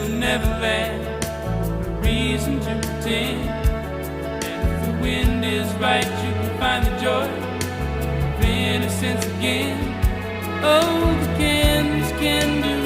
never, never laugh. No reason to pretend. And if the wind is right, you can find the joy of innocence again. Oh, the candles can do